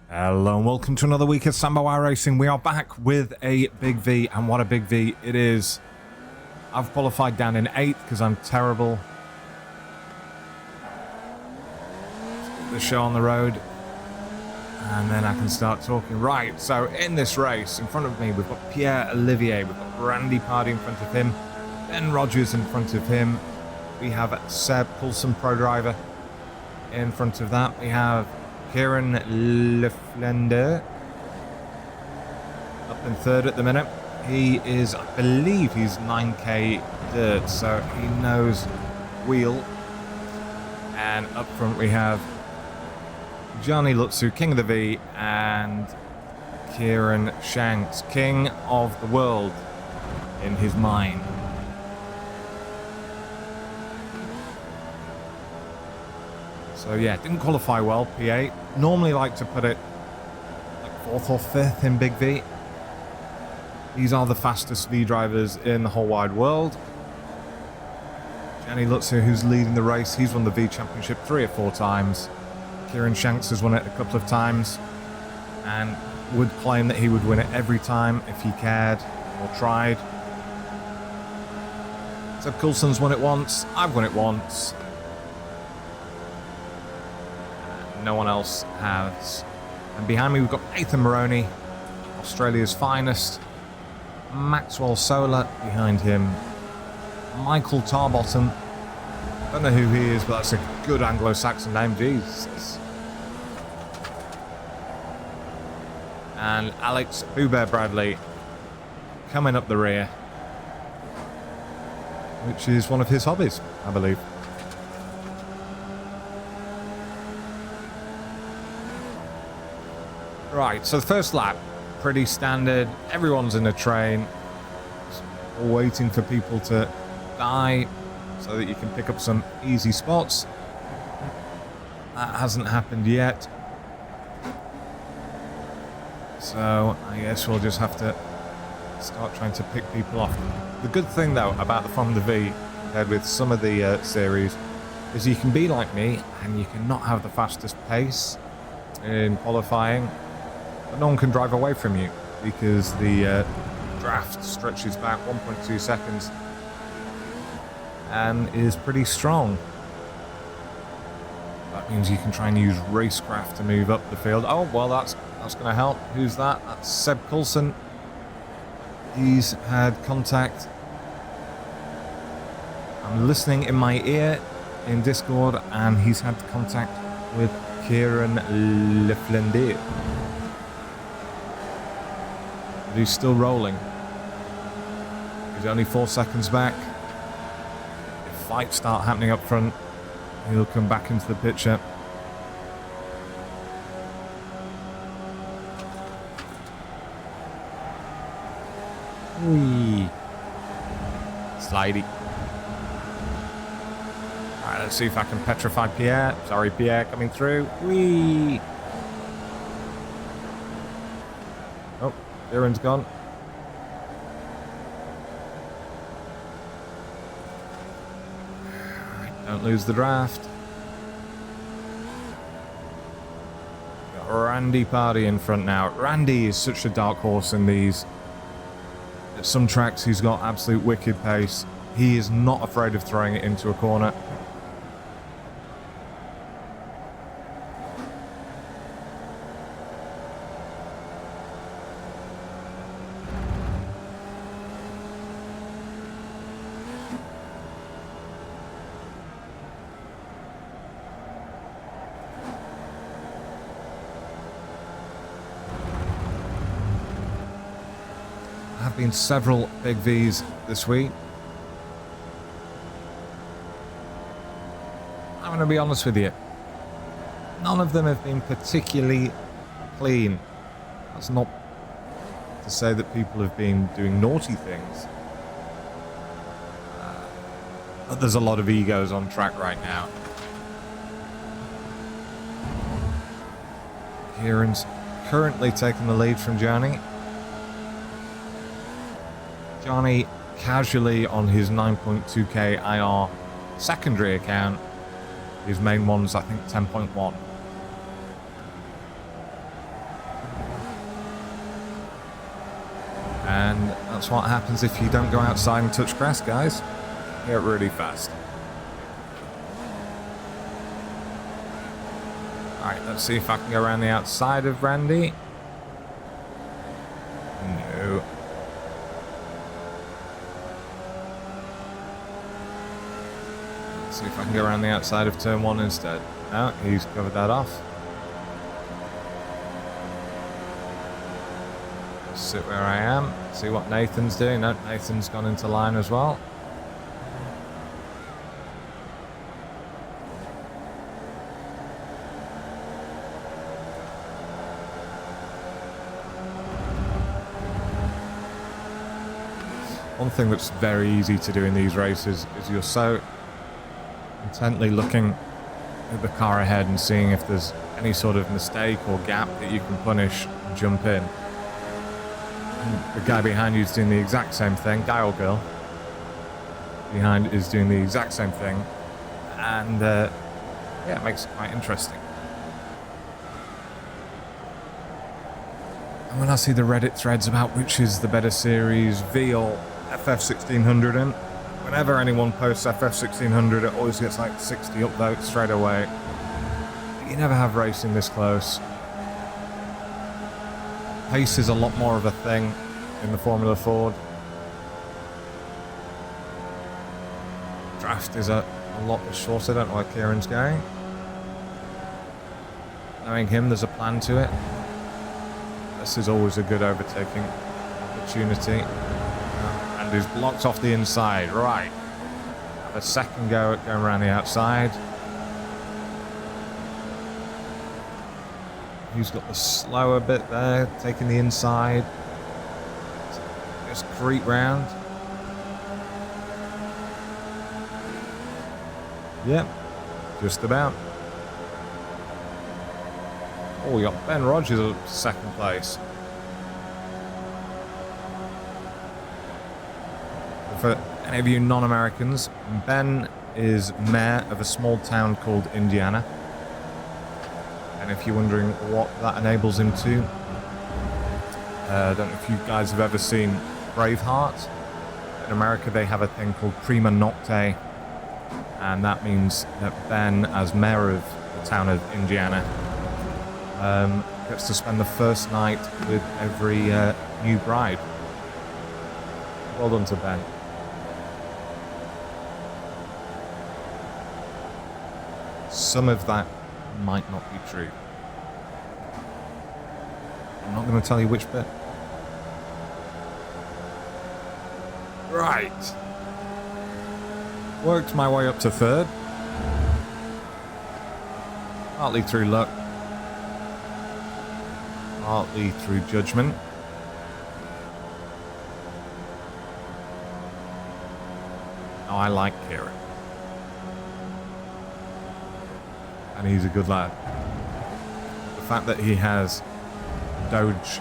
Hello and welcome to another week of Sambo iRacing. We are back with a big V, and what a big V it is. I've qualified down in 8th because I'm terrible. Let's get the show on the road and then I can start talking. Right, so in this race, in front of me we've got Pierre Olivier, we've got Randy Pardy in front of him, Ben Rogers in front of him, we have Seb Coulson, pro driver, in front of that. We have Kieran Leflender up in 3rd at the minute. He is, I believe he's 9k dirt, so he knows wheel. And up front we have Johnny Lutzu, King of the V, and Kieran Shanks, King of the World in his mind. So yeah, didn't qualify well, P8. Normally like to put it like 4th or 5th in Big V. These are the fastest V drivers in the whole wide world. Johnny Lutzu, who's leading the race, he's won the V Championship 3 or 4 times. Kieran Shanks has won it a couple of times and would claim that he would win it every time if he cared or tried. Seb Coulson's won it once, I've won it once. No one else has. And behind me we've got Nathan Moroney, Australia's finest. Maxwell Solar behind him. Michael Tarbottom. Don't know who he is, but that's a good Anglo-Saxon name, Jesus. And Alex Hubert Bradley coming up the rear, which is one of his hobbies, I believe. Right, so the first lap, pretty standard. Everyone's in a train, waiting for people to die so that you can pick up some easy spots. That hasn't happened yet. So I guess we'll just have to start trying to pick people off. The good thing though about the Formula V compared with some of the series is you can be like me and you can not have the fastest pace in qualifying. But no one can drive away from you because the draft stretches back 1.2 seconds and is pretty strong. That means you can try and use racecraft to move up the field. Oh, well, that's going to help. Who's that? That's Seb Coulson. He's had contact. I'm listening in my ear in Discord, and he's had contact with Kieran Leflender. He's still rolling. He's only 4 seconds back. If fights start happening up front, he'll come back into the picture. Whee. Slidey. Alright, let's see if I can petrify Pierre. Sorry, Pierre, coming through. Whee. Oh. Kieran's gone. Don't lose the draft. Got Randy Pardy in front now. Randy is such a dark horse in these. At some tracks he's got absolute wicked pace. He is not afraid of throwing it into a corner. Have been several big V's this week. I'm going to be honest with you. None of them have been particularly clean. That's not to say that people have been doing naughty things. But there's a lot of egos on track right now. Kieran's currently taking the lead from Johnny. Johnny casually on his 9.2k IR secondary account. His main one's, I think, 10.1. And that's what happens if you don't go outside and touch grass, guys. You get really fast. Alright, let's see if I can go around the outside of Randy. No. Let's see if I can go around the outside of turn 1 instead. No, he's covered that off. Sit where I am, see what Nathan's doing. No, Nathan's gone into line as well. One thing that's very easy to do in these races is you're so intently looking at the car ahead and seeing if there's any sort of mistake or gap that you can punish and jump in. And the guy behind you is doing the exact same thing, guy or girl behind is doing the exact same thing, and yeah, it makes it quite interesting. And when I see the Reddit threads about which is the better series, V or FF1600, and whenever anyone posts FF1600, it always gets like 60 upvotes straight away. You never have racing this close. Pace is a lot more of a thing in the Formula Ford. Draft is a lot shorter. I don't know where Kieran's going. Knowing him, there's a plan to it. This is always a good overtaking opportunity. And he's blocked off the inside. Right. Have a second go at going around the outside. He's got the slower bit there, taking the inside. Just creep round. Yep, just about. Oh, we got Ben Rogers at second place. For any of you non-Americans, Ben is mayor of a small town called Indiana. And if you're wondering what that enables him to, I don't know if you guys have ever seen Braveheart. In America, they have a thing called Prima Nocte, and that means that Ben, as mayor of the town of Indiana, gets to spend the first night with every new bride. Well done to Ben. Some of that might not be true. I'm not going to tell you which bit. Right. Worked my way up to third. Partly through luck. Partly through judgment. Now I like Kieran. And he's a good lad. The fact that he has Doge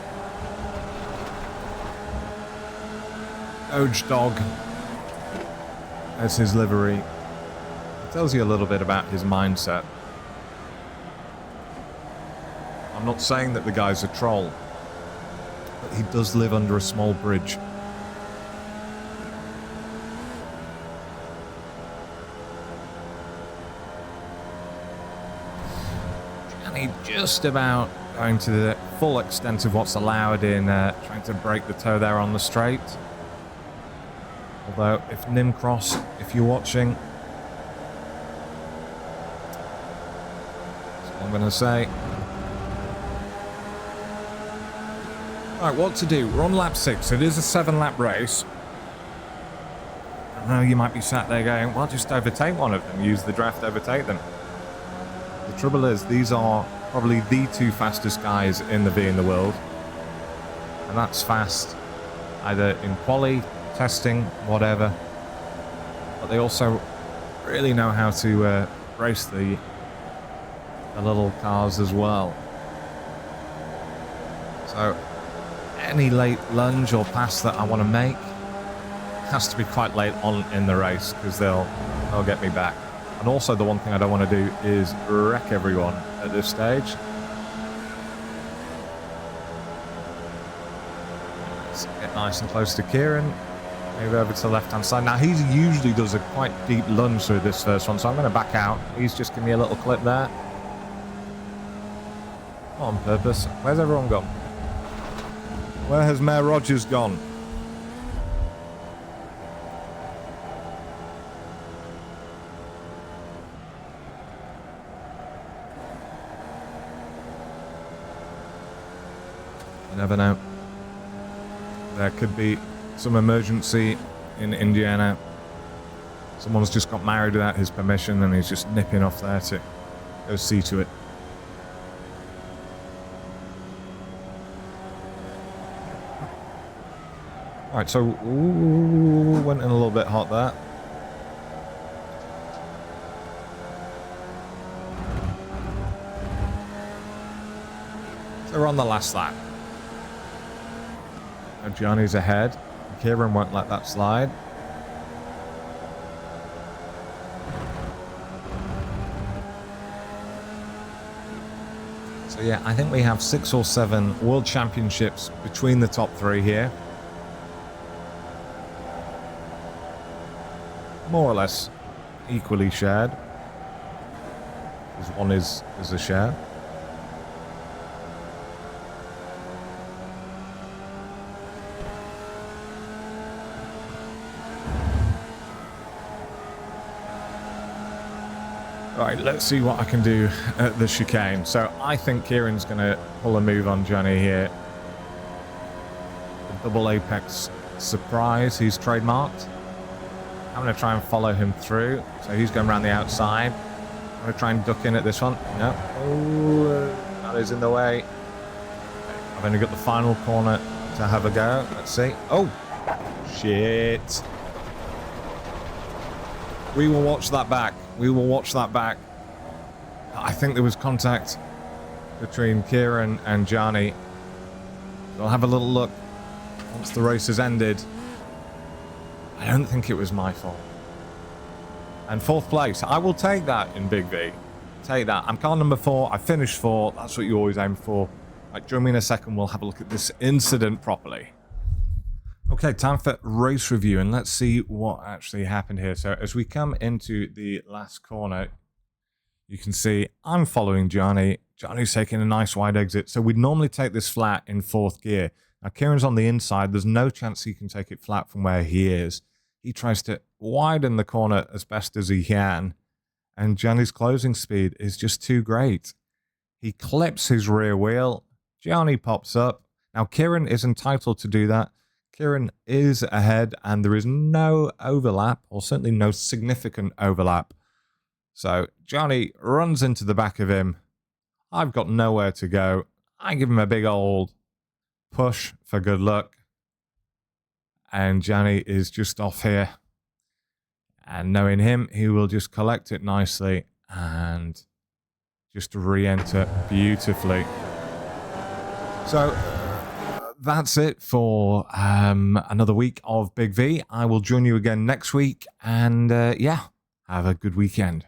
Dog as his livery, it tells you a little bit about his mindset. I'm not saying that the guy's a troll, but he does live under a small bridge. Just about going to the full extent of what's allowed in trying to break the toe there on the straight. Although, if Nimcross, if you're watching, that's what I'm going to say. Right, what to do? We're on lap 6. It is a 7-lap race. I know you might be sat there going, well, just overtake one of them. Use the draft to overtake them. The trouble is, these are probably the two fastest guys in the V in the world. And that's fast either in quali, testing, whatever. But they also really know how to race the little cars as well. So any late lunge or pass that I want to make has to be quite late on in the race, because they'll get me back. And also the one thing I don't want to do is wreck everyone at this stage. Let's get nice and close to Kieran. Move over to the left-hand side. Now, he usually does a quite deep lunge through this first one, so I'm going to back out. He's just giving me a little clip there. Not on purpose. Where's everyone gone? Where has Mayor Rogers gone? You never know. There could be some emergency in Indiana. Someone's just got married without his permission and he's just nipping off there to go see to it. Alright, so went in a little bit hot there. So we're on the last lap. Now Johnny's ahead. Kieran won't let that slide. So yeah, I think we have 6 or 7 world championships between the top 3 here. More or less equally shared. Because one is a share. Right, let's see what I can do at the chicane. So I think Kieran's going to pull a move on Johnny here. The double apex surprise he's trademarked. I'm going to try and follow him through. So he's going around the outside. I'm going to try and duck in at this one. No. Oh, that is in the way. I've only got the final corner to have a go. Let's see. Oh, shit. We will watch that back. We will watch that back. I think there was contact between Kieran and Johnny. We'll have a little look once the race has ended. I don't think it was my fault. And 4th place. I will take that in Big V. Take that. I'm car number 4. I finished 4. That's what you always aim for. Right, join me in a second. We'll have a look at this incident properly. Okay, time for race review, and let's see what actually happened here. So as we come into the last corner, you can see I'm following Johnny. Johnny's taking a nice wide exit. So we'd normally take this flat in 4th gear. Now Kieran's on the inside. There's no chance he can take it flat from where he is. He tries to widen the corner as best as he can, and Johnny's closing speed is just too great. He clips his rear wheel. Johnny pops up. Now Kieran is entitled to do that. Kieran is ahead and there is no overlap, or certainly no significant overlap. So Johnny runs into the back of him. I've got nowhere to go. I give him a big old push for good luck. And Johnny is just off here. And knowing him, he will just collect it nicely and just re-enter beautifully. So that's it for another week of Big V. I will join you again next week. And yeah, have a good weekend.